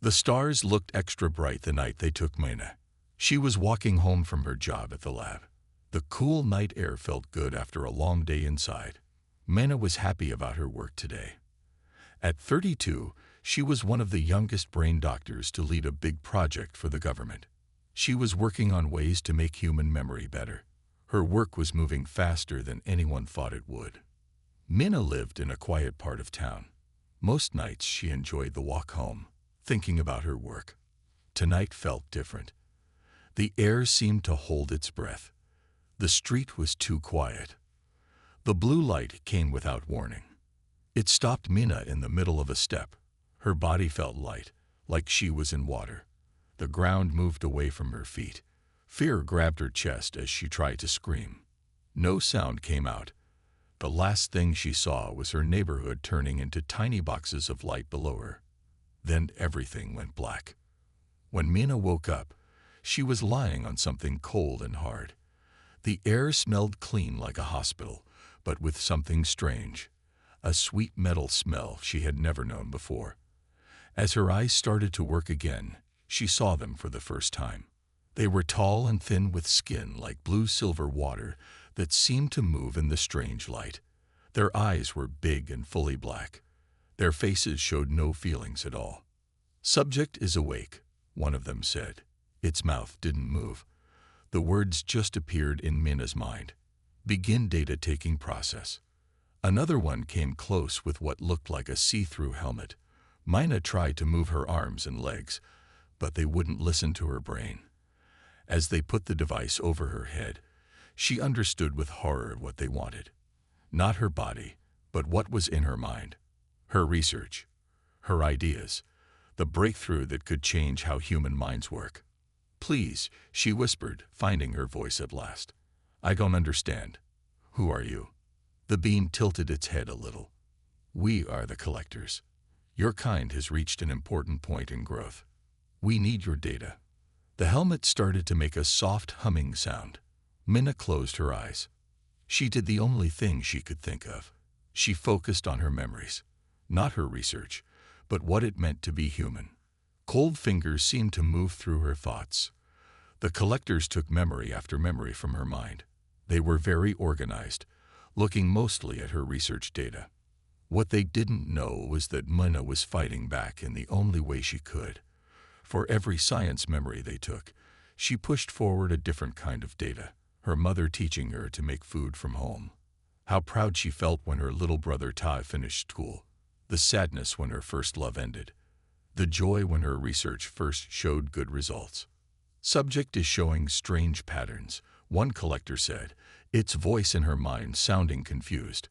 The stars looked extra bright the night they took Mina. She was walking home from her job at the lab. The cool night air felt good after a long day inside. Mina was happy about her work today. At 32, she was one of the youngest brain doctors to lead a big project for the government. She was working on ways to make human memory better. Her work was moving faster than anyone thought it would. Mina lived in a quiet part of town. Most nights she enjoyed the walk home, thinking about her work. Tonight felt different. The air seemed to hold its breath. The street was too quiet. The blue light came without warning. It stopped Mina in the middle of a step. Her body felt light, like she was in water. The ground moved away from her feet. Fear grabbed her chest as she tried to scream. No sound came out. The last thing she saw was her neighborhood turning into tiny boxes of light below her. Then everything went black. When Mina woke up, she was lying on something cold and hard. The air smelled clean like a hospital, but with something strange. A sweet metal smell she had never known before. As her eyes started to work again, she saw them for the first time. They were tall and thin with skin like blue-silver water that seemed to move in the strange light. Their eyes were big and fully black. Their faces showed no feelings at all. "Subject is awake," one of them said. Its mouth didn't move. The words just appeared in Mina's mind. "Begin data taking process." Another one came close with what looked like a see-through helmet. Mina tried to move her arms and legs, but they wouldn't listen to her brain. As they put the device over her head, she understood with horror what they wanted. Not her body, but what was in her mind. Her research, her ideas, the breakthrough that could change how human minds work. "Please," she whispered, finding her voice at last. "I don't understand. Who are you?" The beam tilted its head a little. "We are the collectors. Your kind has reached an important point in growth. We need your data." The helmet started to make a soft humming sound. Mina closed her eyes. She did the only thing she could think of. She focused on her memories. Not her research, but what it meant to be human. Cold fingers seemed to move through her thoughts. The collectors took memory after memory from her mind. They were very organized, looking mostly at her research data. What they didn't know was that Mina was fighting back in the only way she could. For every science memory they took, she pushed forward a different kind of data, her mother teaching her to make food from home. How proud she felt when her little brother Tai finished school. The sadness when her first love ended. The joy when her research first showed good results. "Subject is showing strange patterns," one collector said, its voice in her mind sounding confused.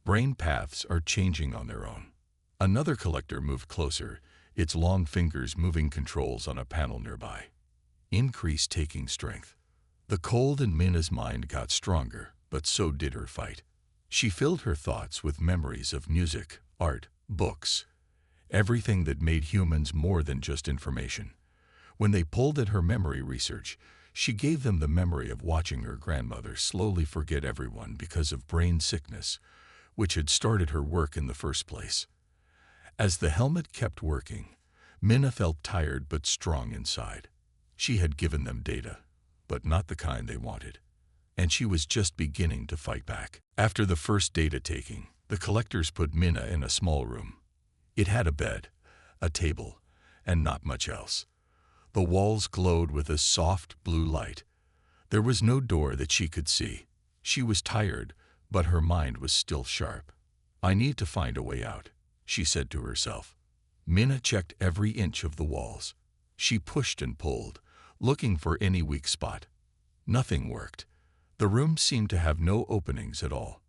"Brain paths are changing on their own." Another collector moved closer, its long fingers moving controls on a panel nearby. "Increase taking strength." The cold in Mina's mind got stronger, but so did her fight. She filled her thoughts with memories of music, art, books, everything that made humans more than just information. When they pulled at her memory research, she gave them the memory of watching her grandmother slowly forget everyone because of brain sickness, which had started her work in the first place. As the helmet kept working, Mina felt tired but strong inside. She had given them data, but not the kind they wanted, and she was just beginning to fight back. After the first data taking, the collectors put Mina in a small room. It had a bed, a table, and not much else. The walls glowed with a soft blue light. There was no door that she could see. She was tired, but her mind was still sharp. "I need to find a way out," she said to herself. Mina checked every inch of the walls. She pushed and pulled, looking for any weak spot. Nothing worked. The room seemed to have no openings at all.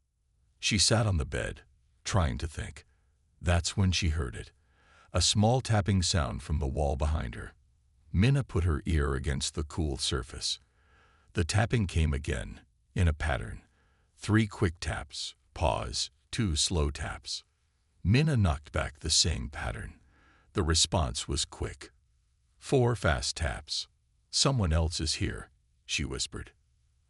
She sat on the bed, trying to think. That's when she heard it. A small tapping sound from the wall behind her. Mina put her ear against the cool surface. The tapping came again, in a pattern. 3 quick taps, pause, 2 slow taps. Mina knocked back the same pattern. The response was quick. 4 fast taps. "Someone else is here," she whispered.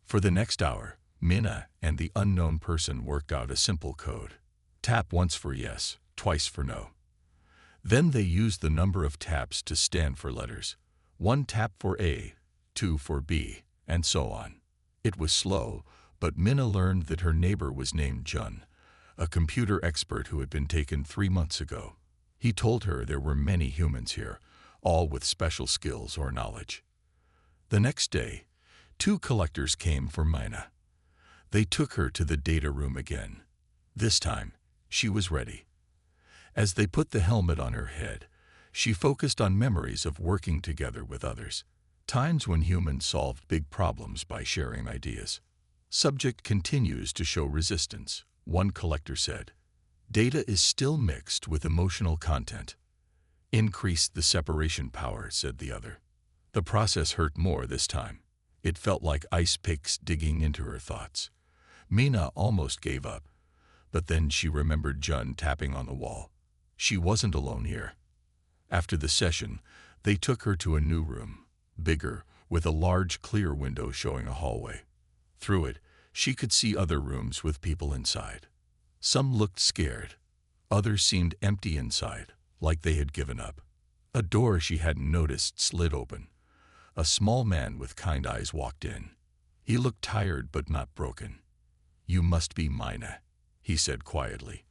For the next hour, Mina and the unknown person worked out a simple code. Tap once for yes, twice for no. Then they used the number of taps to stand for letters. 1 tap for A, 2 for B, and so on. It was slow, but Minna learned that her neighbor was named Jun, a computer expert who had been taken 3 months ago. He told her there were many humans here, all with special skills or knowledge. The next day, 2 collectors came for Minna. They took her to the data room again. This time, she was ready. As they put the helmet on her head, she focused on memories of working together with others, times when humans solved big problems by sharing ideas. Subject continues to show resistance, one collector said. Data is still mixed with emotional content. Increase the separation power, said the other. The process hurt more this time. It felt like ice picks digging into her thoughts. Minna almost gave up, but then she remembered Jun tapping on the wall. She wasn't alone here. After the session, they took her to a new room, bigger, with a large clear window showing a hallway. Through it, she could see other rooms with people inside. Some looked scared. Others seemed empty inside, like they had given up. A door she hadn't noticed slid open. A small man with kind eyes walked in. He looked tired but not broken. You must be Minna, he said quietly.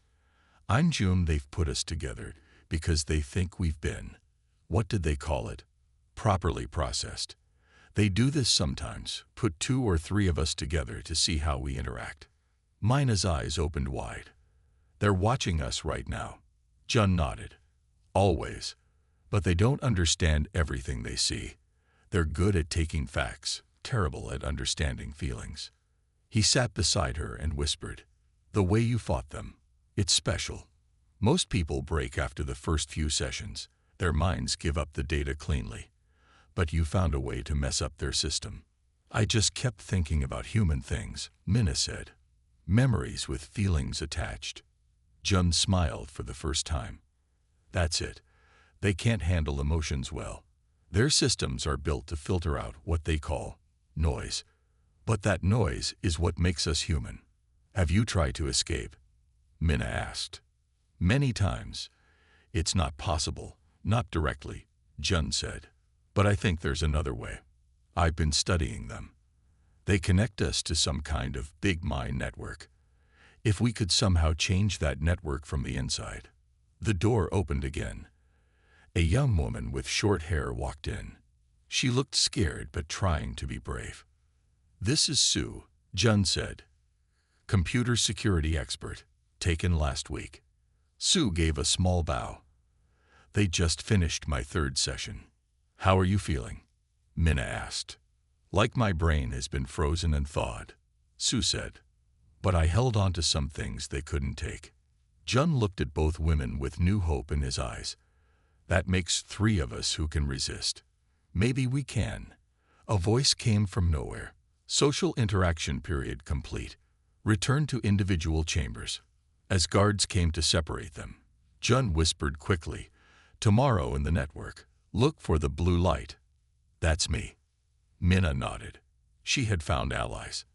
I'm June. They've put us together because they think we've been, what did they call it, properly processed. They do this sometimes, put 2 or 3 of us together to see how we interact. Minna's eyes opened wide. They're watching us right now. Jun nodded. Always. But they don't understand everything they see. They're good at taking facts, terrible at understanding feelings. He sat beside her and whispered, the way you fought them, it's special. Most people break after the first few sessions. Their minds give up the data cleanly. But you found a way to mess up their system. I just kept thinking about human things, Minna said. Memories with feelings attached. Jun smiled for the first time. That's it. They can't handle emotions well. Their systems are built to filter out what they call noise. But that noise is what makes us human. Have you tried to escape? Minna asked. Many times. It's not possible, not directly, Jun said. But I think there's another way. I've been studying them. They connect us to some kind of big mind network. If we could somehow change that network from the inside. The door opened again. A young woman with short hair walked in. She looked scared but trying to be brave. This is Sue, Jun said. Computer security expert, taken last week. Sue gave a small bow. They just finished my 3rd session. How are you feeling? Minna asked. Like my brain has been frozen and thawed, Sue said. But I held on to some things they couldn't take. Jun looked at both women with new hope in his eyes. That makes 3 of us who can resist. Maybe we can. A voice came from nowhere. Social interaction period complete. Return to individual chambers. As guards came to separate them, Jun whispered quickly, tomorrow in the network, look for the blue light. That's me. Minna nodded. She had found allies.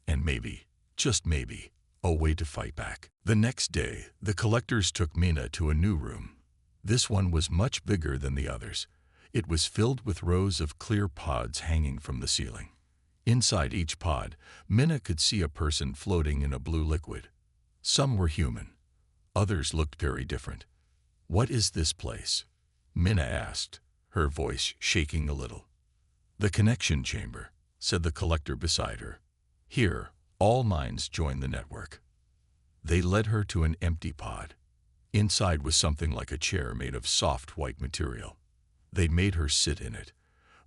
And maybe, just maybe, a way to fight back. The next day, the collectors took Minna to a new room. This one was much bigger than the others. It was filled with rows of clear pods hanging from the ceiling. Inside each pod, Minna could see a person floating in a blue liquid. Some were human. Others looked very different. What is this place? Minna asked, her voice shaking a little. The connection chamber, said the collector beside her. Here, all minds join the network. They led her to an empty pod. Inside was something like a chair made of soft white material. They made her sit in it.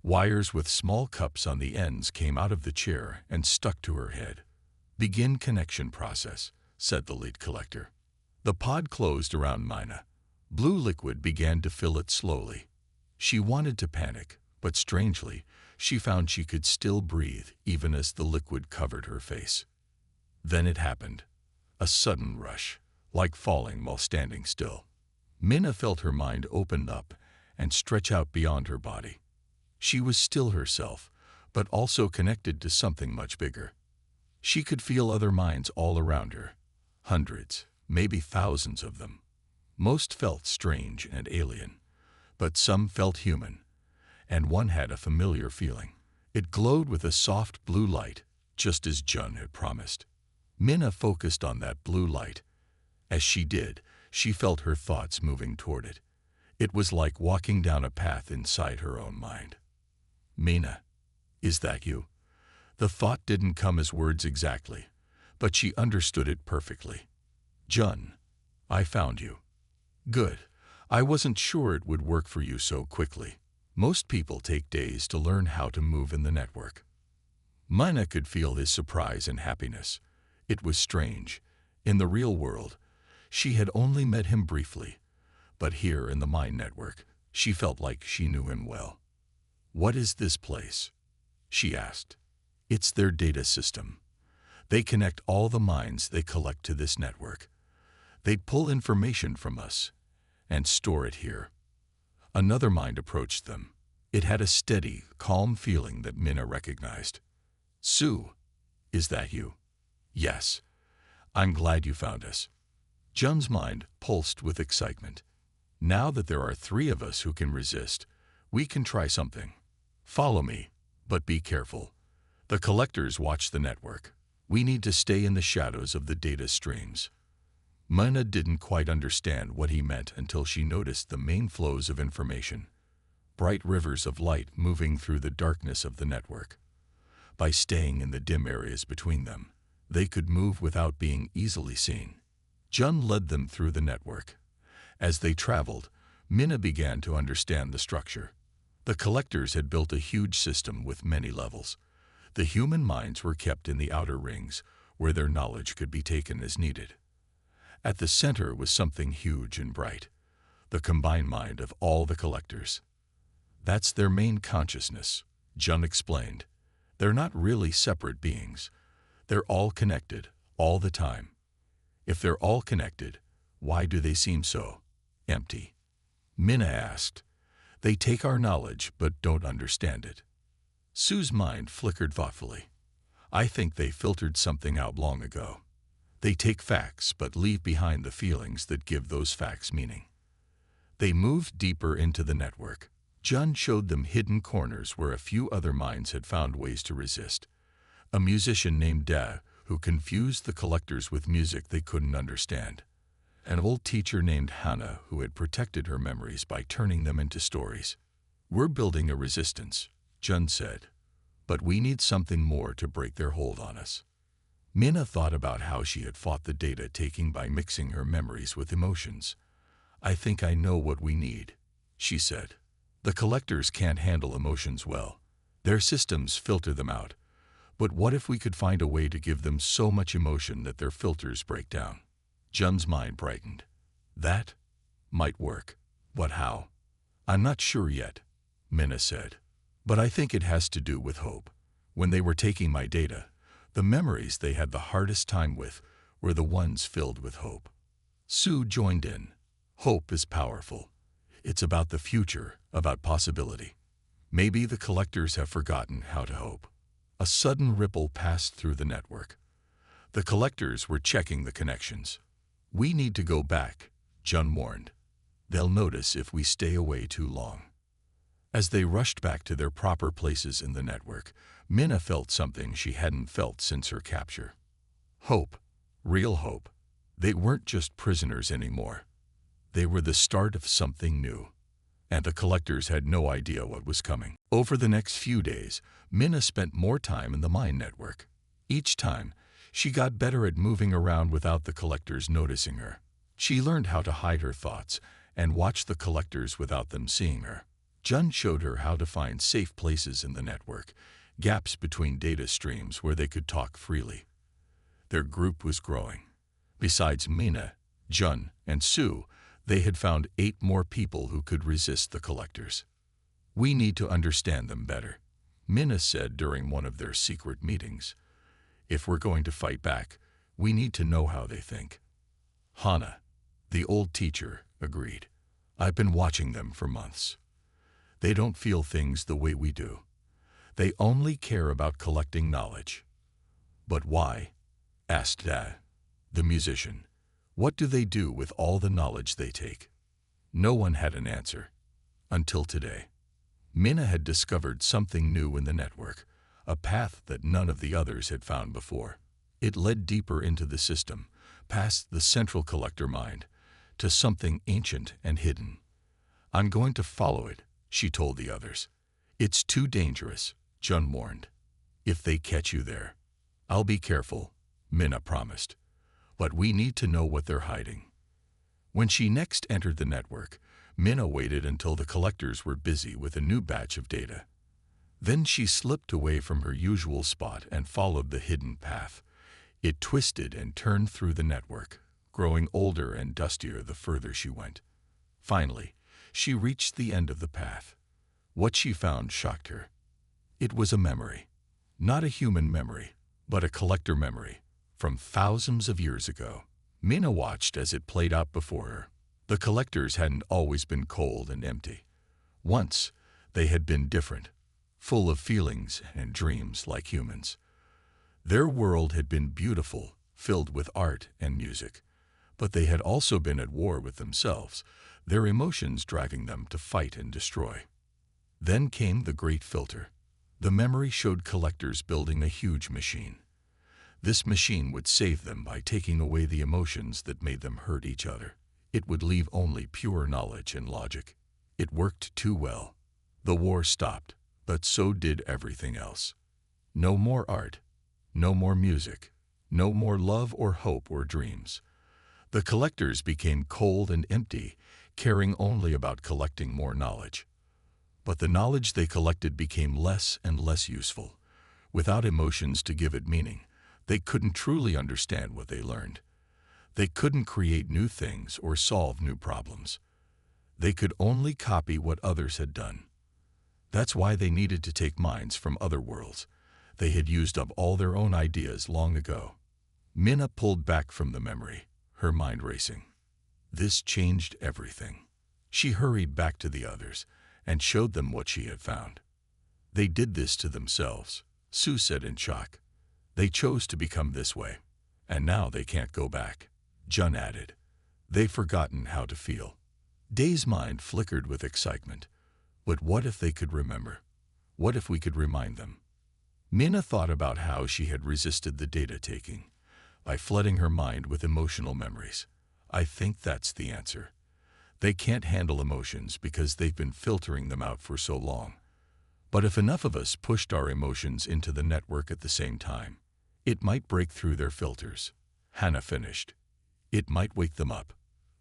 Wires with small cups on the ends came out of the chair and stuck to her head. Begin connection process, said the lead collector. The pod closed around Minna. Blue liquid began to fill it slowly. She wanted to panic, but strangely, she found she could still breathe even as the liquid covered her face. Then it happened. A sudden rush, like falling while standing still. Minna felt her mind open up and stretch out beyond her body. She was still herself, but also connected to something much bigger. She could feel other minds all around her. Hundreds, maybe thousands of them. Most felt strange and alien, but some felt human, and one had a familiar feeling. It glowed with a soft blue light, just as Jun had promised. Minna focused on that blue light. As she did, she felt her thoughts moving toward it. It was like walking down a path inside her own mind. Minna, is that you? The thought didn't come as words exactly, but she understood it perfectly. Jun, I found you. Good. I wasn't sure it would work for you so quickly. Most people take days to learn how to move in the network. Minna could feel his surprise and happiness. It was strange. In the real world, she had only met him briefly, but here in the mind network, she felt like she knew him well. What is this place? She asked. It's their data system. They connect all the minds they collect to this network. They pull information from us and store it here. Another mind approached them. It had a steady, calm feeling that Minna recognized. Sue, is that you? Yes. I'm glad you found us. Jun's mind pulsed with excitement. Now that there are 3 of us who can resist, we can try something. Follow me, but be careful. The collectors watch the network. We need to stay in the shadows of the data streams. Minna didn't quite understand what he meant until she noticed the main flows of information. Bright rivers of light moving through the darkness of the network. By staying in the dim areas between them, they could move without being easily seen. Jun led them through the network. As they traveled, Minna began to understand the structure. The collectors had built a huge system with many levels. The human minds were kept in the outer rings, where their knowledge could be taken as needed. At the center was something huge and bright, the combined mind of all the collectors. That's their main consciousness, Jun explained. They're not really separate beings. They're all connected, all the time. If they're all connected, why do they seem so empty? Minna asked. They take our knowledge but don't understand it. Sue's mind flickered thoughtfully. I think they filtered something out long ago. They take facts but leave behind the feelings that give those facts meaning. They moved deeper into the network. Jun showed them hidden corners where a few other minds had found ways to resist. A musician named Da, who confused the collectors with music they couldn't understand. An old teacher named Hannah, who had protected her memories by turning them into stories. We're building a resistance, Jun said, but we need something more to break their hold on us. Minna thought about how she had fought the data taking by mixing her memories with emotions. I think I know what we need, she said. The collectors can't handle emotions well. Their systems filter them out. But what if we could find a way to give them so much emotion that their filters break down? Jun's mind brightened. That might work. But how? I'm not sure yet, Minna said. But I think it has to do with hope. When they were taking my data, the memories they had the hardest time with were the ones filled with hope. Sue joined in. Hope is powerful. It's about the future, about possibility. Maybe the collectors have forgotten how to hope. A sudden ripple passed through the network. The collectors were checking the connections. We need to go back, Jun warned. They'll notice if we stay away too long. As they rushed back to their proper places in the network, Minna felt something she hadn't felt since her capture. Hope. Real hope. They weren't just prisoners anymore. They were the start of something new. And the collectors had no idea what was coming. Over the next few days, Minna spent more time in the mind network. Each time, she got better at moving around without the collectors noticing her. She learned how to hide her thoughts and watch the collectors without them seeing her. Jun showed her how to find safe places in the network, gaps between data streams where they could talk freely. Their group was growing. Besides Minna, Jun, and Sue, they had found 8 more people who could resist the collectors. We need to understand them better, Minna said during one of their secret meetings. If we're going to fight back, we need to know how they think. Hannah, the old teacher, agreed. I've been watching them for months. They don't feel things the way we do. They only care about collecting knowledge. But why? Asked Da, the musician. What do they do with all the knowledge they take? No one had an answer. Until today. Minna had discovered something new in the network, a path that none of the others had found before. It led deeper into the system, past the central collector mind, to something ancient and hidden. I'm going to follow it, she told the others. It's too dangerous, Jun warned. If they catch you there. I'll be careful, Minna promised. But we need to know what they're hiding. When she next entered the network, Minna waited until the collectors were busy with a new batch of data. Then she slipped away from her usual spot and followed the hidden path. It twisted and turned through the network, growing older and dustier the further she went. Finally, she reached the end of the path. What she found shocked her. It was a memory. Not a human memory, but a collector memory, from thousands of years ago. Minna watched as it played out before her. The collectors hadn't always been cold and empty. Once, they had been different, full of feelings and dreams like humans. Their world had been beautiful, filled with art and music. But they had also been at war with themselves, their emotions driving them to fight and destroy. Then came the great filter. The memory showed collectors building a huge machine. This machine would save them by taking away the emotions that made them hurt each other. It would leave only pure knowledge and logic. It worked too well. The war stopped, but so did everything else. No more art, no more music, no more love or hope or dreams. The collectors became cold and empty, caring only about collecting more knowledge. But the knowledge they collected became less and less useful. Without emotions to give it meaning, they couldn't truly understand what they learned. They couldn't create new things or solve new problems. They could only copy what others had done. That's why they needed to take minds from other worlds. They had used up all their own ideas long ago. Minna pulled back from the memory, her mind racing. This changed everything. She hurried back to the others and showed them what she had found. They did this to themselves, Sue said in shock. They chose to become this way, and now they can't go back, Jun added. They've forgotten how to feel. Day's mind flickered with excitement. But what if they could remember? What if we could remind them? Minna thought about how she had resisted the data taking, by flooding her mind with emotional memories. I think that's the answer. They can't handle emotions because they've been filtering them out for so long. But if enough of us pushed our emotions into the network at the same time, it might break through their filters. Hannah finished. It might wake them up.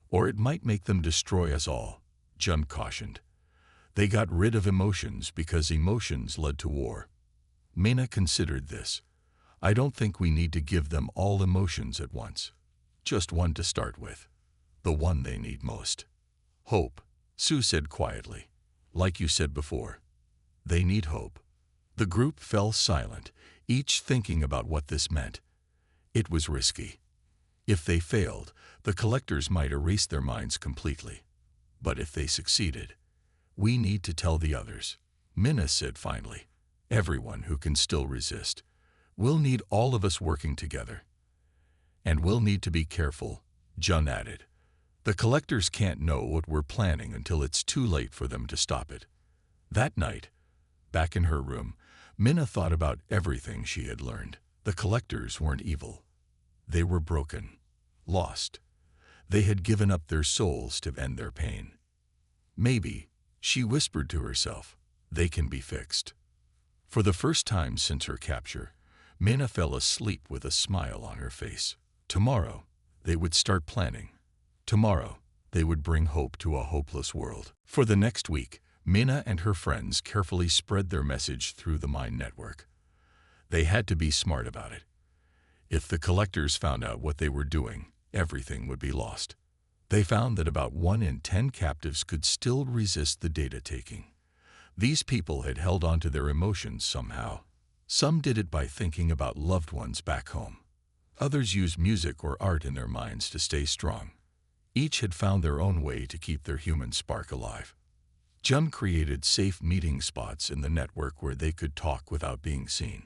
Or it might make them destroy us all, Jun cautioned. They got rid of emotions because emotions led to war. Minna considered this. I don't think we need to give them all emotions at once. Just one to start with. The one they need most. Hope, Sue said quietly. Like you said before. They need hope. The group fell silent, each thinking about what this meant. It was risky. If they failed, the collectors might erase their minds completely. But if they succeeded, we need to tell the others, Minna said finally. Everyone who can still resist. We'll need all of us working together. And we'll need to be careful, Jun added. The collectors can't know what we're planning until it's too late for them to stop it. That night, back in her room, Minna thought about everything she had learned. The collectors weren't evil. They were broken, lost. They had given up their souls to end their pain. Maybe, she whispered to herself, they can be fixed. For the first time since her capture, Minna fell asleep with a smile on her face. Tomorrow, they would start planning. Tomorrow, they would bring hope to a hopeless world. For the next week, Minna and her friends carefully spread their message through the Mind Network. They had to be smart about it. If the collectors found out what they were doing, everything would be lost. They found that about 1 in 10 captives could still resist the data taking. These people had held on to their emotions somehow. Some did it by thinking about loved ones back home. Others used music or art in their minds to stay strong. Each had found their own way to keep their human spark alive. Jun created safe meeting spots in the network where they could talk without being seen.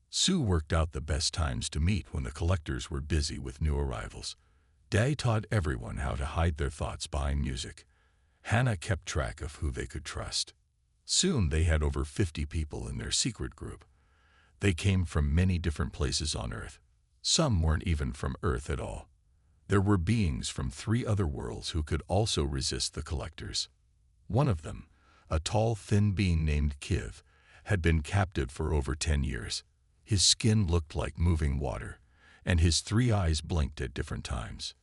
Sue worked out the best times to meet when the collectors were busy with new arrivals. Day taught everyone how to hide their thoughts behind music. Hannah kept track of who they could trust. Soon they had over 50 people in their secret group. They came from many different places on Earth. Some weren't even from Earth at all. There were beings from 3 other worlds who could also resist the collectors. One of them, a tall, thin being named Kiv, had been captive for over 10 years. His skin looked like moving water, and his 3 eyes blinked at different times.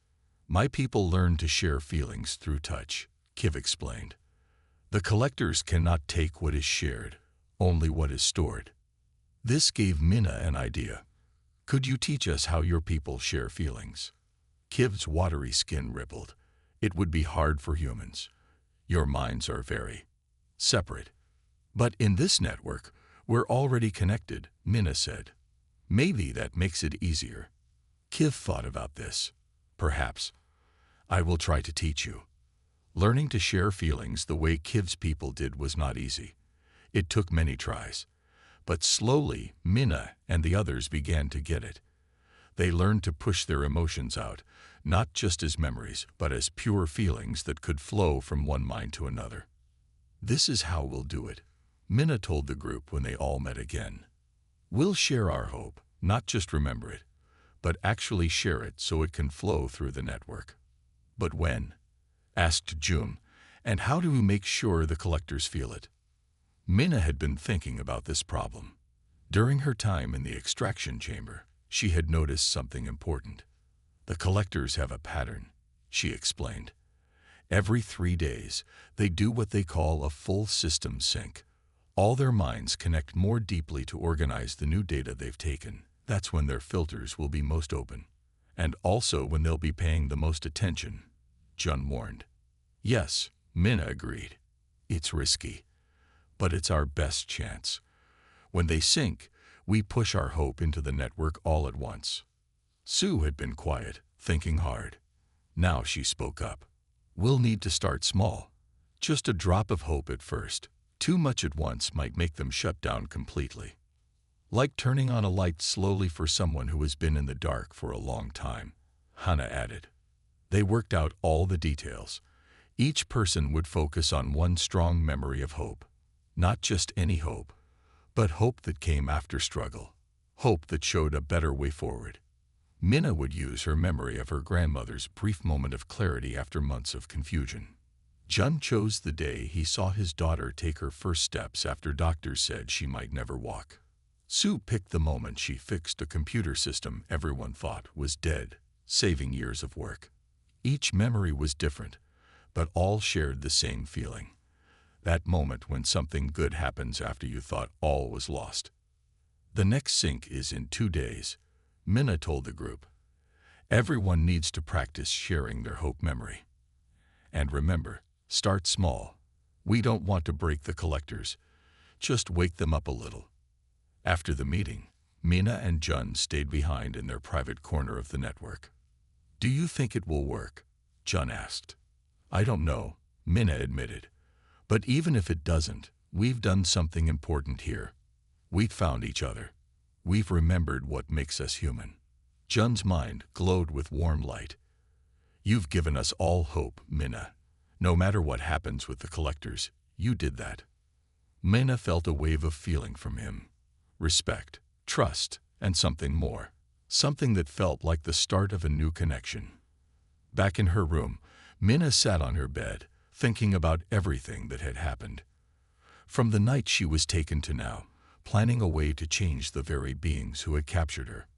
My people learned to share feelings through touch, Kiv explained. The collectors cannot take what is shared, only what is stored. This gave Minna an idea. Could you teach us how your people share feelings? Kiv's watery skin rippled. It would be hard for humans. Your minds are very separate. But in this network, we're already connected, Minna said. Maybe that makes it easier. Kiv thought about this. Perhaps. I will try to teach you. Learning to share feelings the way Kiv's people did was not easy. It took many tries. But slowly, Minna and the others began to get it. They learned to push their emotions out, not just as memories, but as pure feelings that could flow from one mind to another. This is how we'll do it, Minna told the group when they all met again. We'll share our hope, not just remember it, but actually share it so it can flow through the network. But when? Asked June. And how do we make sure the collectors feel it? Minna had been thinking about this problem. During her time in the extraction chamber, she had noticed something important. The collectors have a pattern, she explained. Every 3 days, they do what they call a full system sync. All their minds connect more deeply to organize the new data they've taken. That's when their filters will be most open. And also when they'll be paying the most attention, Jun warned. Yes, Minna agreed. It's risky, but it's our best chance. When they sync, we push our hope into the network all at once. Sue had been quiet, thinking hard. Now she spoke up. We'll need to start small. Just a drop of hope at first. Too much at once might make them shut down completely. Like turning on a light slowly for someone who has been in the dark for a long time, Hannah added. They worked out all the details. Each person would focus on one strong memory of hope. Not just any hope, but hope that came after struggle. Hope that showed a better way forward. Minna would use her memory of her grandmother's brief moment of clarity after months of confusion. Jun chose the day he saw his daughter take her first steps after doctors said she might never walk. Sue picked the moment she fixed a computer system everyone thought was dead, saving years of work. Each memory was different, but all shared the same feeling. That moment when something good happens after you thought all was lost. The next sync is in 2 days, Minna told the group. Everyone needs to practice sharing their hope memory. And remember, start small. We don't want to break the collectors. Just wake them up a little. After the meeting, Minna and Jun stayed behind in their private corner of the network. Do you think it will work? Jun asked. I don't know, Minna admitted. But even if it doesn't, we've done something important here. We've found each other. We've remembered what makes us human. Jun's mind glowed with warm light. You've given us all hope, Minna. No matter what happens with the collectors, you did that. Minna felt a wave of feeling from him. Respect, trust, and something more. Something that felt like the start of a new connection. Back in her room, Minna sat on her bed, thinking about everything that had happened. From the night she was taken to now, planning a way to change the very beings who had captured her.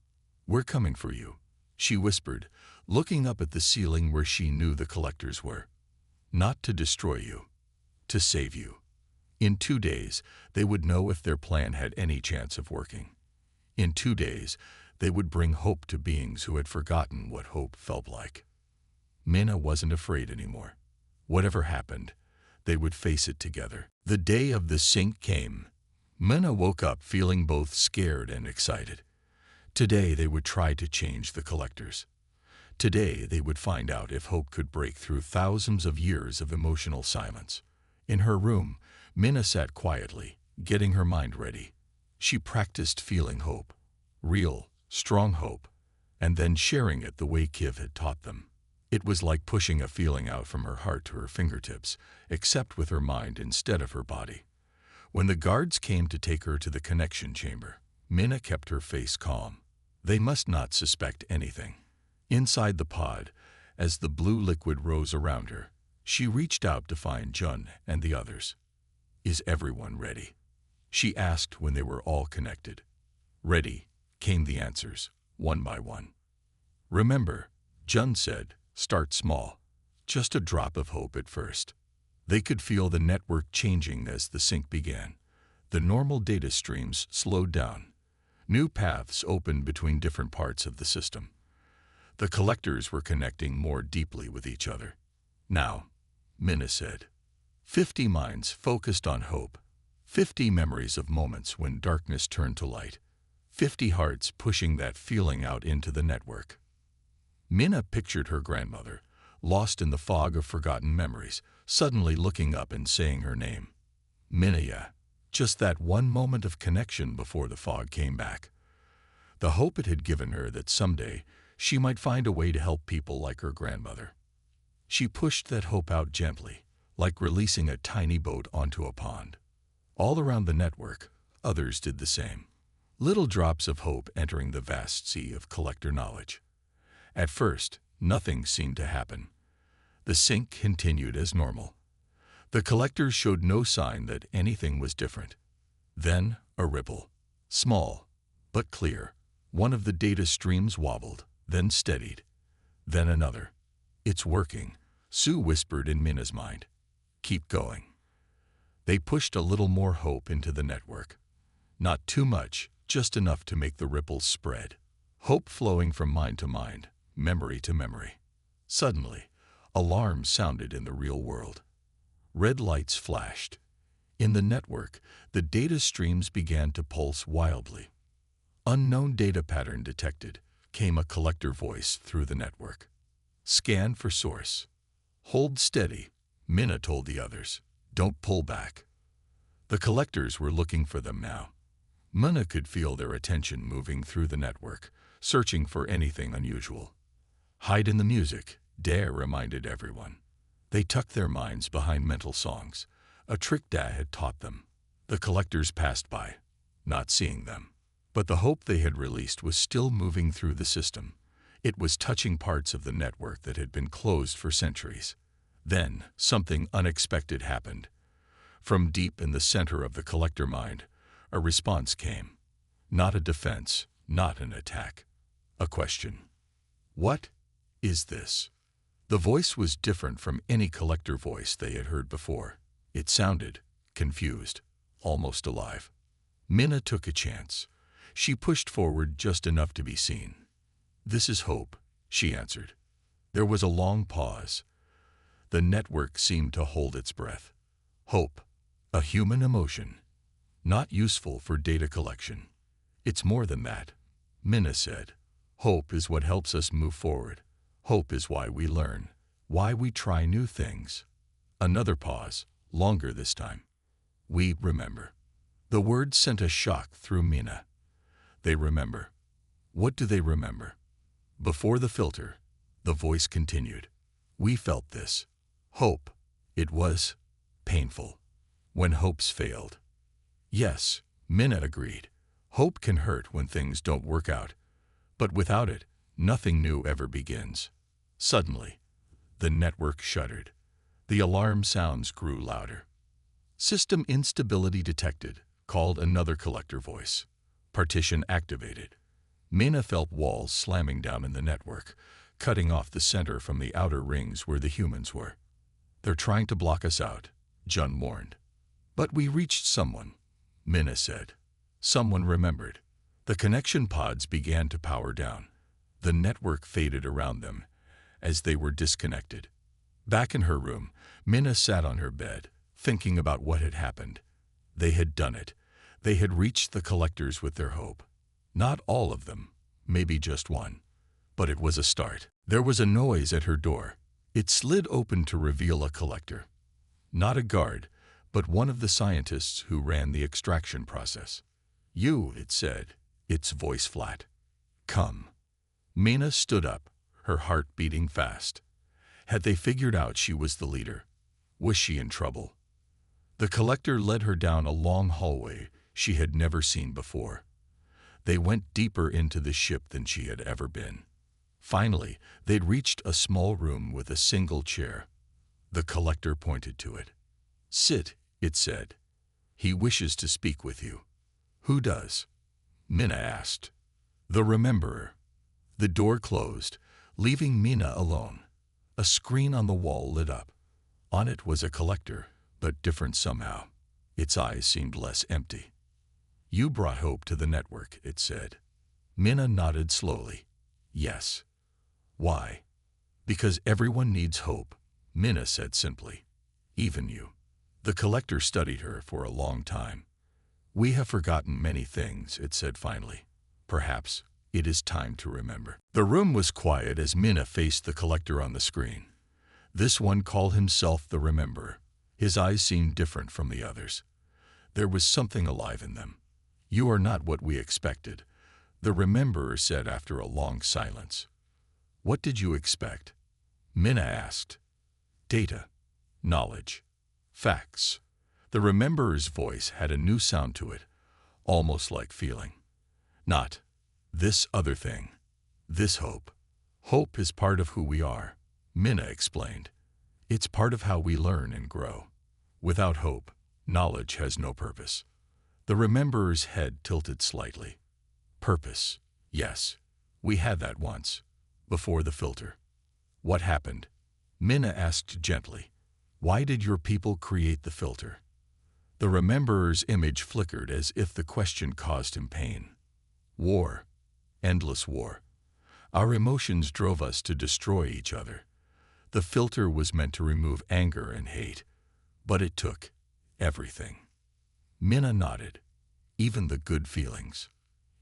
We're coming for you, she whispered, looking up at the ceiling where she knew the collectors were. Not to destroy you, to save you. In 2 days, they would know if their plan had any chance of working. In 2 days, they would bring hope to beings who had forgotten what hope felt like. Minna wasn't afraid anymore. Whatever happened, they would face it together. The day of the sync came. Minna woke up feeling both scared and excited. Today they would try to change the collectors. Today they would find out if hope could break through thousands of years of emotional silence. In her room, Minna sat quietly, getting her mind ready. She practiced feeling hope. Real, strong hope. And then sharing it the way Kiv had taught them. It was like pushing a feeling out from her heart to her fingertips, except with her mind instead of her body. When the guards came to take her to the connection chamber, Minna kept her face calm. They must not suspect anything. Inside the pod, as the blue liquid rose around her, she reached out to find Jun and the others. "Is everyone ready?" she asked when they were all connected. "Ready," came the answers, one by one. "Remember," Jun said, "start small. Just a drop of hope at first." They could feel the network changing as the sync began. The normal data streams slowed down. New paths opened between different parts of the system. The collectors were connecting more deeply with each other. "Now," Minna said, 50 minds focused on hope, 50 memories of moments when darkness turned to light, 50 hearts pushing that feeling out into the network. Minna pictured her grandmother, lost in the fog of forgotten memories, suddenly looking up and saying her name. Minna, just that one moment of connection before the fog came back. The hope it had given her that someday she might find a way to help people like her grandmother. She pushed that hope out gently, like releasing a tiny boat onto a pond. All around the network, others did the same. Little drops of hope entering the vast sea of collector knowledge. At first, nothing seemed to happen. The sync continued as normal. The collectors showed no sign that anything was different. Then, a ripple. Small, but clear. One of the data streams wobbled, then steadied. Then another. "It's working," Sue whispered in Minna's mind. "Keep going." They pushed a little more hope into the network. Not too much, just enough to make the ripples spread. Hope flowing from mind to mind, memory to memory. Suddenly, alarms sounded in the real world. Red lights flashed. In the network, the data streams began to pulse wildly. "Unknown data pattern detected," came a collector voice through the network. "Scan for source." "Hold steady," Minna told the others. "Don't pull back." The collectors were looking for them now. Minna could feel their attention moving through the network, searching for anything unusual. "Hide in the music," Dare reminded everyone. They tucked their minds behind mental songs, a trick Dare had taught them. The collectors passed by, not seeing them. But the hope they had released was still moving through the system. It was touching parts of the network that had been closed for centuries. Then, something unexpected happened. From deep in the center of the collector mind, a response came. Not a defense, not an attack. A question. "What is this?" The voice was different from any collector voice they had heard before. It sounded confused, almost alive. Minna took a chance. She pushed forward just enough to be seen. "This is hope," she answered. There was a long pause. The network seemed to hold its breath. Hope, a human emotion, not useful for data collection. "It's more than that," Minna said. "Hope is what helps us move forward. Hope is why we learn, why we try new things." Another pause, longer this time. "We remember." The word sent a shock through Minna. They remember. What do they remember? Before the filter, the voice continued. "We felt this. Hope. It was painful. When hopes failed." "Yes," Minna agreed. "Hope can hurt when things don't work out. But without it, nothing new ever begins." Suddenly, the network shuddered. The alarm sounds grew louder. "System instability detected," called another collector voice. "Partition activated." Minna felt walls slamming down in the network, cutting off the center from the outer rings where the humans were. "They're trying to block us out," Jun warned. "But we reached someone," Minna said. Someone remembered. The connection pods began to power down. The network faded around them as they were disconnected. Back in her room, Minna sat on her bed, thinking about what had happened. They had done it. They had reached the collectors with their hope. Not all of them, maybe just one. But it was a start. There was a noise at her door. It slid open to reveal a collector. Not a guard, but one of the scientists who ran the extraction process. "You," it said, its voice flat. "Come." Minna stood up, her heart beating fast. Had they figured out she was the leader? Was she in trouble? The collector led her down a long hallway she had never seen before. They went deeper into the ship than she had ever been. Finally, they'd reached a small room with a single chair. The collector pointed to it. "Sit," it said. "He wishes to speak with you." "Who does?" Minna asked. "The Rememberer." The door closed, leaving Minna alone. A screen on the wall lit up. On it was a collector, but different somehow. Its eyes seemed less empty. "You brought hope to the network," it said. Minna nodded slowly. "Yes." "Why?" "Because everyone needs hope," Minna said simply. "Even you." The collector studied her for a long time. "We have forgotten many things," it said finally. "Perhaps it is time to remember." The room was quiet as Minna faced the collector on the screen. This one called himself the Rememberer. His eyes seemed different from the others. There was something alive in them. "You are not what we expected," the Rememberer said after a long silence. "What did you expect?" Minna asked. "Data, knowledge, facts." The Rememberer's voice had a new sound to it, almost like feeling. "Not this other thing. This hope. Hope is part of who we are," Minna explained. "It's part of how we learn and grow. Without hope, knowledge has no purpose." The Rememberer's head tilted slightly. "Purpose, yes. We had that once, before the filter." "What happened?" Minna asked gently. "Why did your people create the filter?" The Rememberer's image flickered as if the question caused him pain. "War. Endless war. Our emotions drove us to destroy each other. The filter was meant to remove anger and hate, but it took everything." Minna nodded. "Even the good feelings."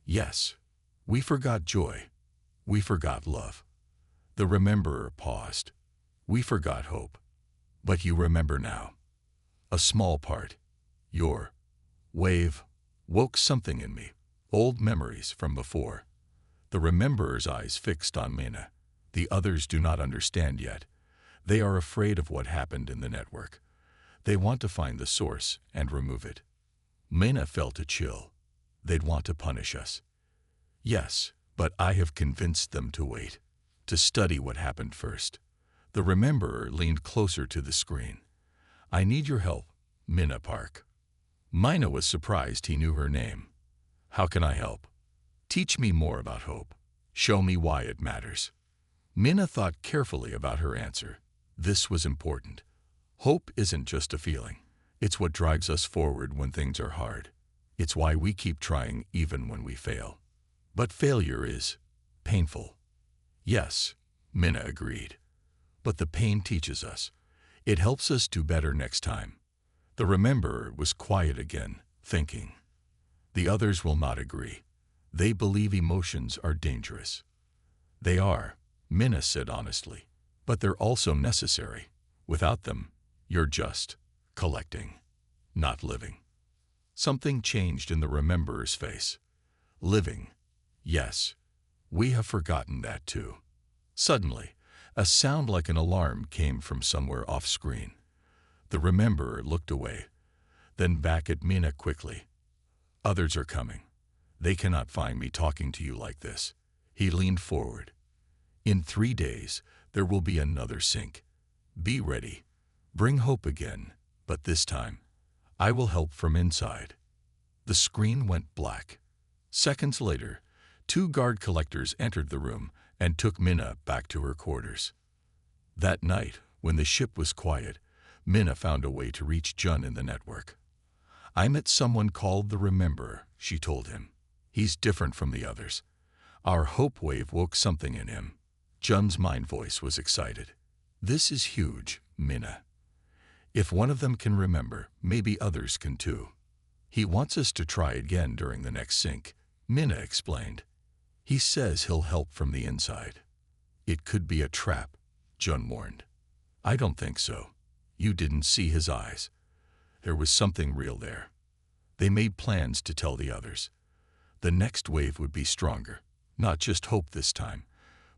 "Yes. We forgot joy. We forgot love." The Rememberer paused. "We forgot hope. But you remember now. A small part. Your wave woke something in me, old memories from before." The Rememberer's eyes fixed on Minna. "The others do not understand yet. They are afraid of what happened in the network. They want to find the source and remove it." Minna felt a chill. "They'd want to punish us." "Yes, but I have convinced them to wait, to study what happened first." The Rememberer leaned closer to the screen. "I need your help, Minna Park." Minna was surprised he knew her name. "How can I help?" "Teach me more about hope. Show me why it matters." Minna thought carefully about her answer. This was important. Hope isn't just a feeling. It's what drives us forward when things are hard. It's why we keep trying even when we fail. But failure is painful. "Yes," Minna agreed. "But the pain teaches us. It helps us do better next time." The Rememberer was quiet again, thinking. "The others will not agree. They believe emotions are dangerous." "They are," Minna said honestly. "But they're also necessary. Without them, you're just collecting, not living." Something changed in the Rememberer's face. "Living. Yes. We have forgotten that too." Suddenly, a sound like an alarm came from somewhere off-screen. The Rememberer looked away, then back at Minna quickly. "Others are coming. They cannot find me talking to you like this." He leaned forward. "In 3 days, there will be another sync. Be ready. Bring hope again, but this time, I will help from inside." The screen went black. Seconds later, 2 guard collectors entered the room and took Minna back to her quarters. That night, when the ship was quiet, Minna found a way to reach Jun in the network. "I met someone called the Rememberer," she told him. "He's different from the others. Our hope wave woke something in him." Jun's mind voice was excited. "This is huge, Minna. If one of them can remember, maybe others can too." "He wants us to try again during the next sync," Minna explained. "He says he'll help from the inside." "It could be a trap," Jun warned. "I don't think so. You didn't see his eyes. There was something real there." They made plans to tell the others. The next wave would be stronger, not just hope this time,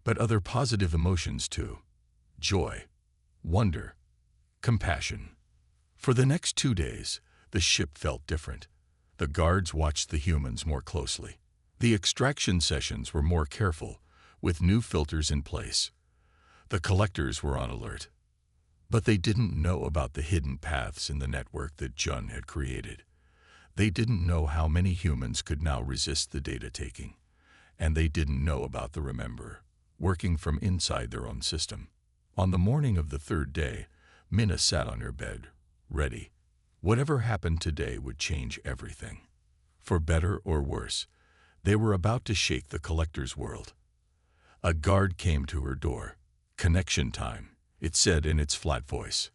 but other positive emotions too. Joy, wonder, compassion. For the next 2 days, the ship felt different. The guards watched the humans more closely. The extraction sessions were more careful, with new filters in place. The collectors were on alert. But they didn't know about the hidden paths in the network that Jun had created. They didn't know how many humans could now resist the data taking. And they didn't know about the Remember, working from inside their own system. On the morning of the third day, Minna sat on her bed, ready. Whatever happened today would change everything. For better or worse, they were about to shake the collector's world. A guard came to her door. "Connection time," it said in its flat voice.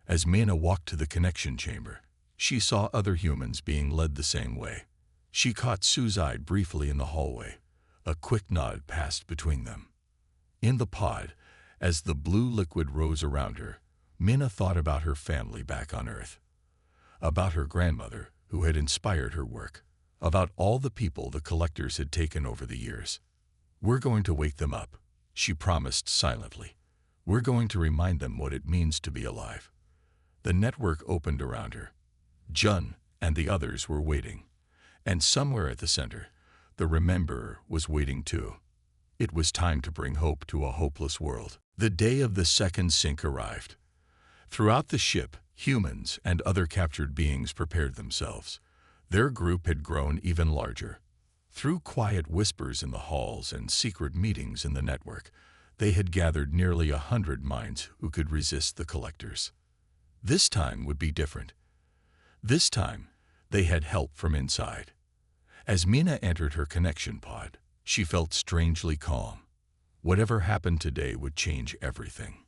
As Minna walked to the connection chamber, she saw other humans being led the same way. She caught Sue's eye briefly in the hallway. A quick nod passed between them. In the pod, as the blue liquid rose around her, Minna thought about her family back on Earth. About her grandmother, who had inspired her work. About all the people the collectors had taken over the years. "We're going to wake them up," she promised silently. "We're going to remind them what it means to be alive." The network opened around her. Jun and the others were waiting. And somewhere at the center, the Rememberer was waiting too. It was time to bring hope to a hopeless world. The day of the second sync arrived. Throughout the ship, humans and other captured beings prepared themselves. Their group had grown even larger. Through quiet whispers in the halls and secret meetings in the network, they had gathered nearly 100 minds who could resist the collectors. This time would be different. This time, they had help from inside. As Minna entered her connection pod, she felt strangely calm. Whatever happened today would change everything.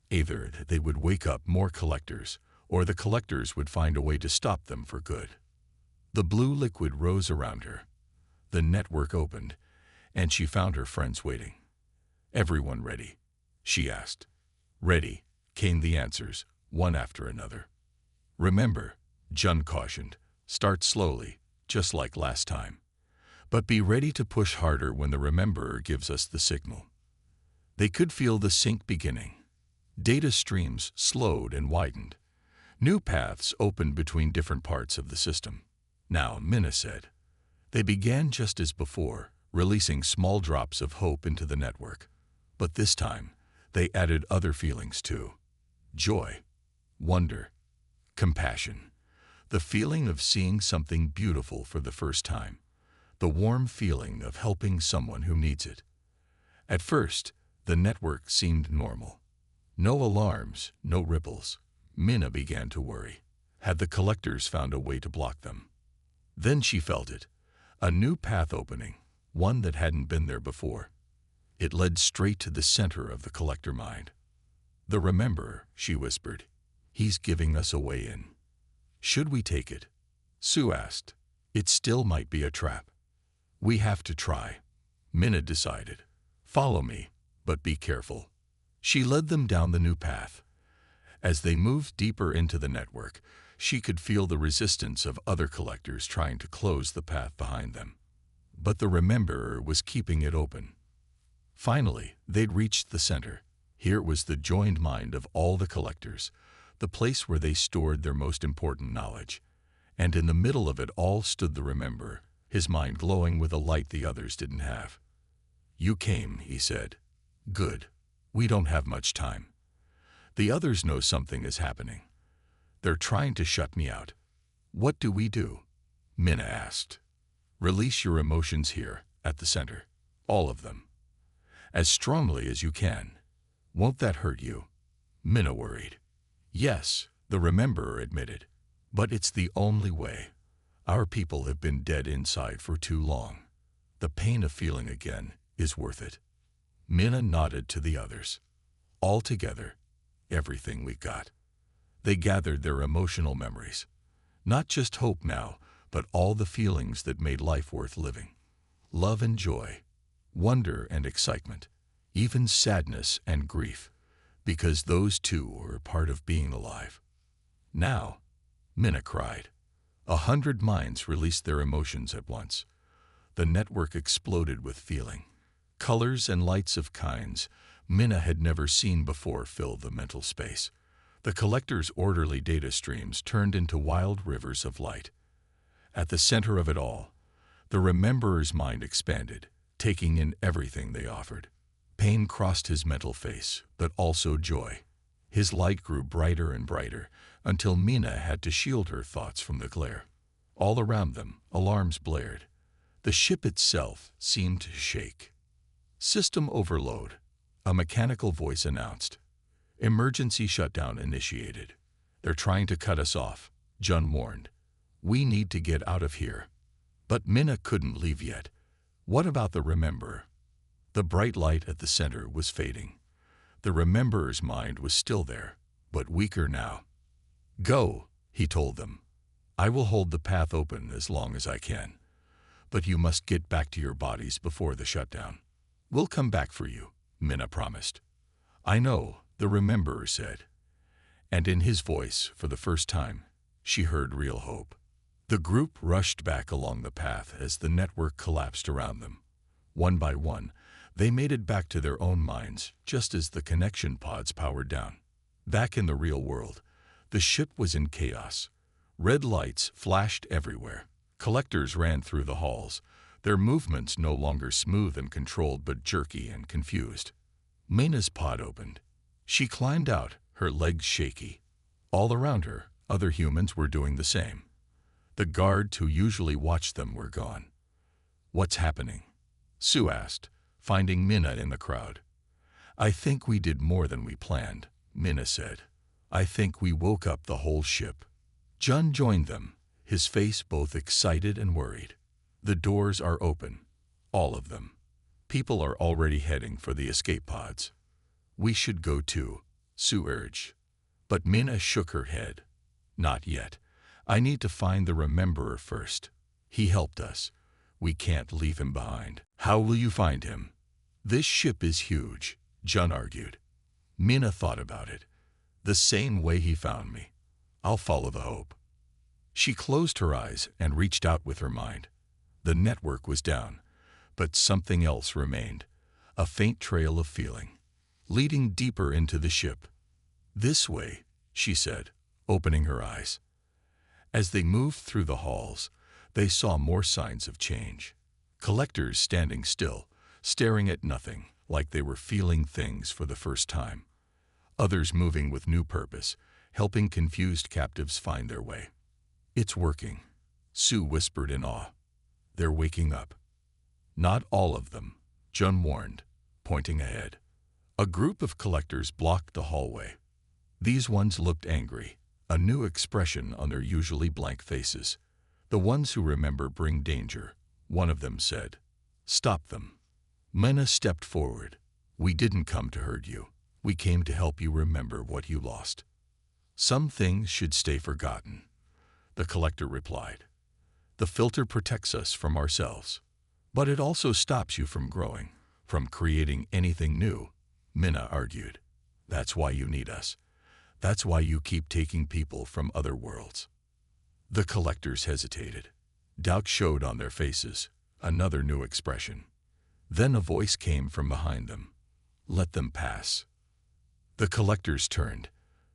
Either they would wake up more collectors, or the collectors would find a way to stop them for good. The blue liquid rose around her. The network opened, and she found her friends waiting. "Everyone ready?" she asked. "Ready," came the answers, one after another. "Remember," Jun cautioned, "start slowly, just like last time. But be ready to push harder when the Rememberer gives us the signal." They could feel the sync beginning. Data streams slowed and widened. New paths opened between different parts of the system. "Now," Minna said. They began just as before, releasing small drops of hope into the network. But this time, they added other feelings too. Joy, wonder, compassion. The feeling of seeing something beautiful for the first time. The warm feeling of helping someone who needs it. At first, the network seemed normal. No alarms, no ripples. Minna began to worry. Had the collectors found a way to block them? Then she felt it. A new path opening, one that hadn't been there before. It led straight to the center of the collector mind. "The Rememberer," she whispered. "He's giving us a way in." "Should we take it?" Sue asked. "It still might be a trap." "We have to try," Minna decided. "Follow me, but be careful." She led them down the new path. As they moved deeper into the network, she could feel the resistance of other collectors trying to close the path behind them. But the Rememberer was keeping it open. Finally, they'd reached the center. Here was the joined mind of all the collectors, the place where they stored their most important knowledge. And in the middle of it all stood the Rememberer, his mind glowing with a light the others didn't have. "You came," he said. "Good. We don't have much time. The others know something is happening. They're trying to shut me out." "What do we do?" Minna asked. "Release your emotions here, at the center. All of them. As strongly as you can. Won't that hurt you?" Minna worried. "Yes," the Rememberer admitted. "But it's the only way. Our people have been dead inside for too long. The pain of feeling again is worth it." Minna nodded to the others. "All together, everything we've got." They gathered their emotional memories. Not just hope now, but all the feelings that made life worth living. Love and joy, wonder and excitement, even sadness and grief, because those too were part of being alive. "Now," Minna cried. 100 minds released their emotions at once. The network exploded with feeling. Colors and lights of kinds, Minna had never seen before fill the mental space. The collector's orderly data streams turned into wild rivers of light. At the center of it all, the Rememberer's mind expanded, taking in everything they offered. Pain crossed his mental face, but also joy. His light grew brighter and brighter, until Mina had to shield her thoughts from the glare. All around them, alarms blared. The ship itself seemed to shake. System overload, a mechanical voice announced. Emergency shutdown initiated. They're trying to cut us off, Jun warned. We need to get out of here. But Minna couldn't leave yet. What about the Rememberer? The bright light at the center was fading. The Rememberer's mind was still there, but weaker now. Go, he told them. I will hold the path open as long as I can. But you must get back to your bodies before the shutdown. We'll come back for you, Minna promised. I know, the Rememberer said. And in his voice, for the first time, she heard real hope. The group rushed back along the path as the network collapsed around them. One by one, they made it back to their own minds, just as the connection pods powered down. Back in the real world, the ship was in chaos. Red lights flashed everywhere. Collectors ran through the halls, their movements no longer smooth and controlled but jerky and confused. Mina's pod opened. She climbed out, her legs shaky. All around her, other humans were doing the same. The guards who usually watched them were gone. What's happening? Sue asked, finding Minna in the crowd. I think we did more than we planned, Minna said. I think we woke up the whole ship. Jun joined them, his face both excited and worried. The doors are open, all of them. People are already heading for the escape pods. We should go too, Sue urged. But Minna shook her head. Not yet. I need to find the Rememberer first. He helped us. We can't leave him behind. How will you find him? This ship is huge, Jun argued. Minna thought about it. The same way he found me. I'll follow the hope. She closed her eyes and reached out with her mind. The network was down, but something else remained. A faint trail of feeling, leading deeper into the ship. This way, she said, opening her eyes. As they moved through the halls, they saw more signs of change. Collectors standing still, staring at nothing, like they were feeling things for the first time. Others moving with new purpose, helping confused captives find their way. It's working, Sue whispered in awe. They're waking up. Not all of them, Jun warned, pointing ahead. A group of collectors blocked the hallway. These ones looked angry, a new expression on their usually blank faces. The ones who remember bring danger, one of them said. Stop them. Minna stepped forward. We didn't come to hurt you. We came to help you remember what you lost. Some things should stay forgotten, the collector replied. The filter protects us from ourselves, but it also stops you from growing, from creating anything new, Minna argued. That's why you need us. That's why you keep taking people from other worlds. The collectors hesitated. Doubt showed on their faces, another new expression. Then a voice came from behind them. Let them pass. The collectors turned.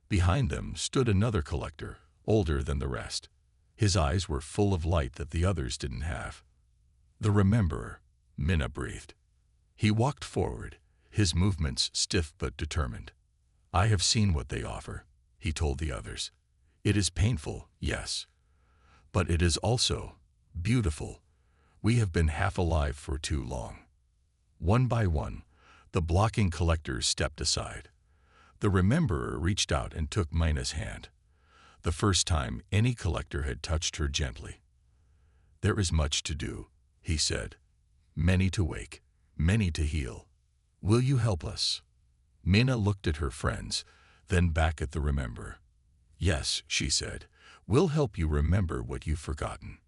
Behind them stood another collector, older than the rest. His eyes were full of light that the others didn't have. The Rememberer, Minna breathed. He walked forward, his movements stiff but determined. I have seen what they offer, he told the others. It is painful, yes. But it is also beautiful. We have been half alive for too long. One by one, the blocking collectors stepped aside. The Rememberer reached out and took Mina's hand. The first time any collector had touched her gently. There is much to do, he said. Many to wake, many to heal. Will you help us? Mina looked at her friends, then back at the Rememberer. Yes, she said, we'll help you remember what you've forgotten.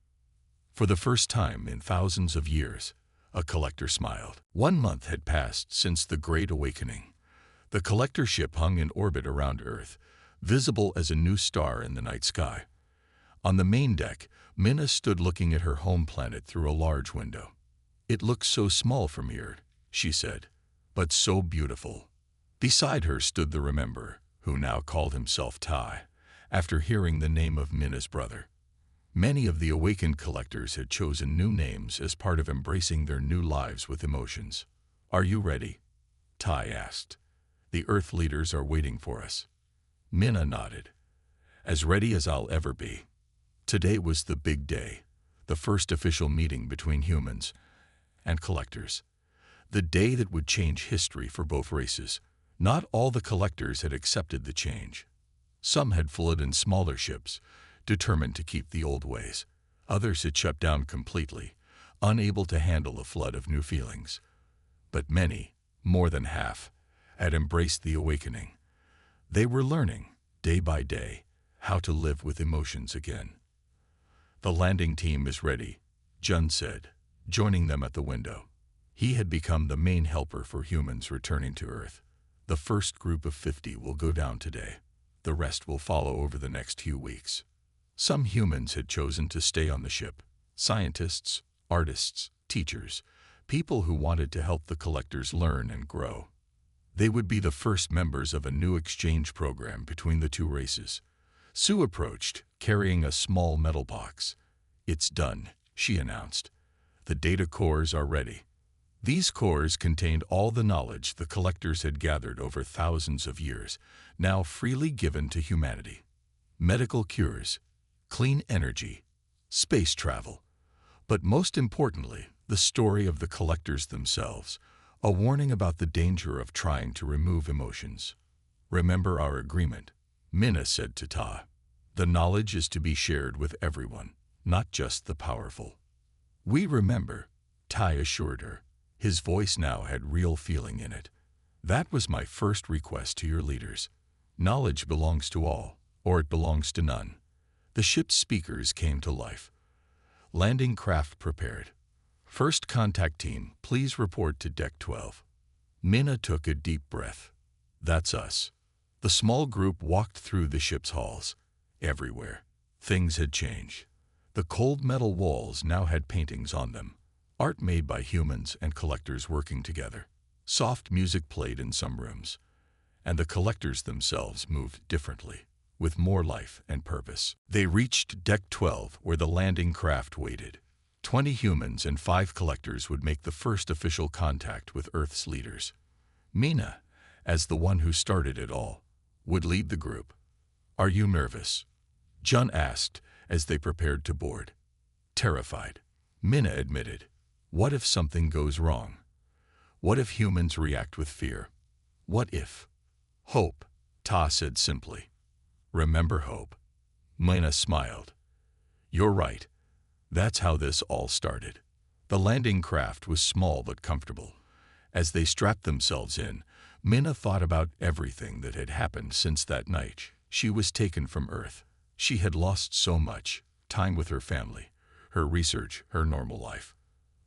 For the first time in thousands of years, a collector smiled. 1 month had passed since the Great Awakening. The collector ship hung in orbit around Earth, visible as a new star in the night sky. On the main deck, Minna stood looking at her home planet through a large window. It looks so small from here, she said, but so beautiful. Beside her stood the Rememberer, who now called himself Tai, after hearing the name of Minna's brother. Many of the awakened collectors had chosen new names as part of embracing their new lives with emotions. "Are you ready?" Tai asked. "The Earth leaders are waiting for us." Minna nodded. "As ready as I'll ever be." Today was the big day, the first official meeting between humans and collectors. The day that would change history for both races. Not all the collectors had accepted the change. Some had flown in smaller ships, determined to keep the old ways. Others had shut down completely, unable to handle a flood of new feelings. But many, more than half, had embraced the awakening. They were learning, day by day, how to live with emotions again. "The landing team is ready," Jun said, joining them at the window. He had become the main helper for humans returning to Earth. "The first group of 50 will go down today. The rest will follow over the next few weeks." Some humans had chosen to stay on the ship. Scientists, artists, teachers, people who wanted to help the collectors learn and grow. They would be the first members of a new exchange program between the two races. Sue approached, carrying a small metal box. "It's done," she announced. "The data cores are ready." These cores contained all the knowledge the collectors had gathered over thousands of years, now freely given to humanity. Medical cures, clean energy, space travel, but most importantly, the story of the collectors themselves, a warning about the danger of trying to remove emotions. "Remember our agreement," Minna said to Ta. "The knowledge is to be shared with everyone, not just the powerful." "We remember," Tai assured her. His voice now had real feeling in it. "That was my first request to your leaders. Knowledge belongs to all, or it belongs to none." The ship's speakers came to life. "Landing craft prepared. First contact team, please report to Deck 12. Minna took a deep breath. "That's us." The small group walked through the ship's halls. Everywhere, things had changed. The cold metal walls now had paintings on them, art made by humans and collectors working together. Soft music played in some rooms, and the collectors themselves moved differently, with more life and purpose. They reached Deck 12, where the landing craft waited. 20 humans and 5 collectors would make the first official contact with Earth's leaders. Minna, as the one who started it all, would lead the group. "Are you nervous?" Jun asked as they prepared to board. "Terrified," Minna admitted. "What if something goes wrong? What if humans react with fear? What if—" "Hope," Ta said simply. "Remember hope." Minna smiled. "You're right. That's how this all started." The landing craft was small but comfortable. As they strapped themselves in, Minna thought about everything that had happened since that night. She was taken from Earth. She had lost so much, time with her family, her research, her normal life.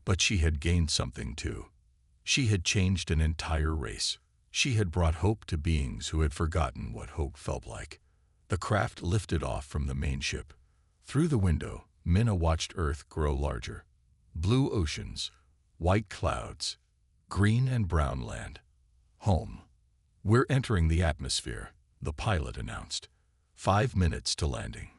But she had gained something too. She had changed an entire race. She had brought hope to beings who had forgotten what hope felt like. The craft lifted off from the main ship. Through the window, Minna watched Earth grow larger. Blue oceans, white clouds, green and brown land. Home. "We're entering the atmosphere," the pilot announced. 5 minutes to landing.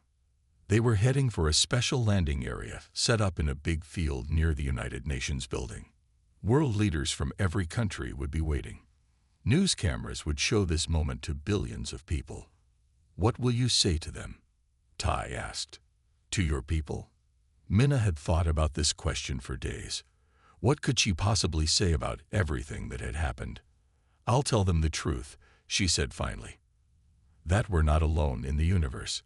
They were heading for a special landing area set up in a big field near the United Nations building. World leaders from every country would be waiting. News cameras would show this moment to billions of people. "What will you say to them?" Tai asked. "To your people?" Minna had thought about this question for days. What could she possibly say about everything that had happened? "I'll tell them the truth," she said finally. "That we're not alone in the universe.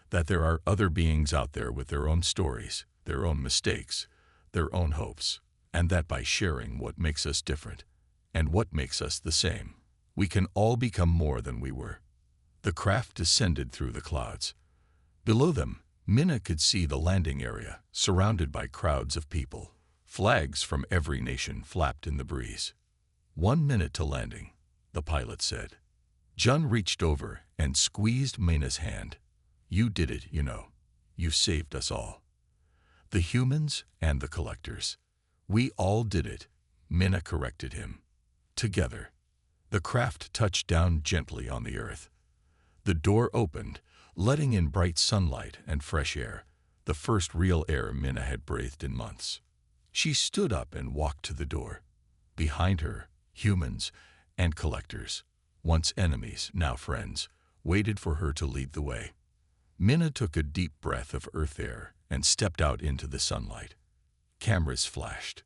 That there are other beings out there with their own stories, their own mistakes, their own hopes, and that by sharing what makes us different and what makes us the same, we can all become more than we were." The craft descended through the clouds. Below them, Minna could see the landing area, surrounded by crowds of people. Flags from every nation flapped in the breeze. 1 minute to landing, the pilot said. Jun reached over and squeezed Minna's hand. "You did it, you know. You saved us all. The humans and the collectors. We all did it," Minna corrected him. "Together." The craft touched down gently on the earth. The door opened, letting in bright sunlight and fresh air, the first real air Minna had breathed in months. She stood up and walked to the door. Behind her, humans and collectors, once enemies, now friends, waited for her to lead the way. Minna took a deep breath of earth air and stepped out into the sunlight. Cameras flashed.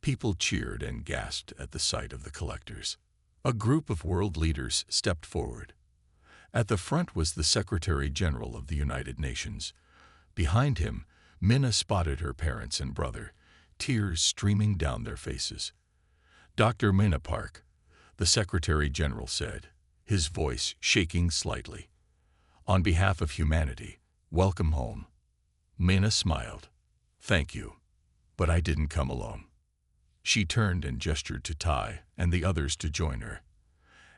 People cheered and gasped at the sight of the collectors. A group of world leaders stepped forward. At the front was the Secretary General of the United Nations. Behind him, Minna spotted her parents and brother, tears streaming down their faces. "Dr. Minna Park," the Secretary General said, his voice shaking slightly. "On behalf of humanity, welcome home." Minna smiled. "Thank you, but I didn't come alone." She turned and gestured to Ty and the others to join her.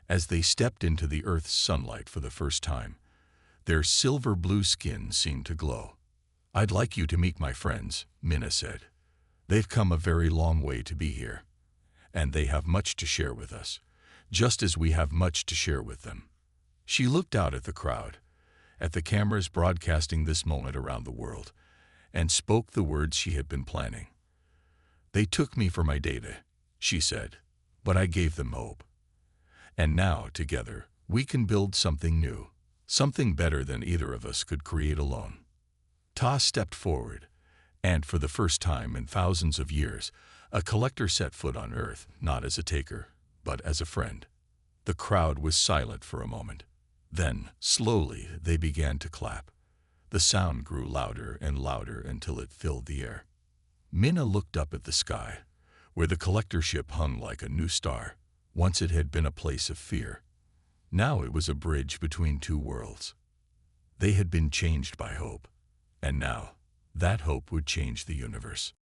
As they stepped into the Earth's sunlight for the first time, their silver-blue skin seemed to glow. "I'd like you to meet my friends," Minna said. "They've come a very long way to be here, and they have much to share with us, just as we have much to share with them." She looked out at the crowd, at the cameras broadcasting this moment around the world, and spoke the words she had been planning. "They took me for my data," she said, "but I gave them hope. And now, together, we can build something new, something better than either of us could create alone." Ta stepped forward, and for the first time in thousands of years, a collector set foot on Earth, not as a taker, but as a friend. The crowd was silent for a moment. Then, slowly, they began to clap. The sound grew louder and louder until it filled the air. Minna looked up at the sky, where the collector ship hung like a new star. Once it had been a place of fear. Now it was a bridge between two worlds. They had been changed by hope, and now that hope would change the universe.